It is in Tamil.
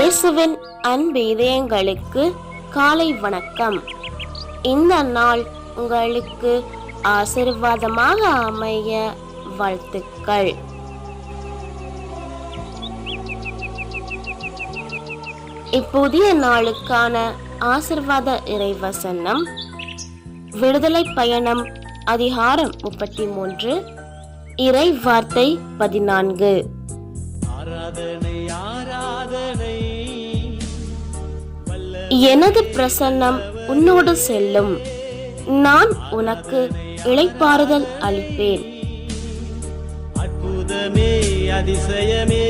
இயேசுவின் அன்பு இதயங்களுக்கு காலை வணக்கம். இந்த நாள் உங்களுக்கு ஆசீர்வாதமாக அமைய வாழ்த்துக்கள். இப்புதிய நாளுக்கான ஆசீர்வாத இறைவசனம் விடுதலை பயணம் அதிகாரம் 33 இறை வார்த்தை 14. எனது பிரசன்னம் உன்னோடு செல்லும், நான் உனக்கு இளைப்பாறுதல் அளிப்பேன். அற்புதமே அதிசயமே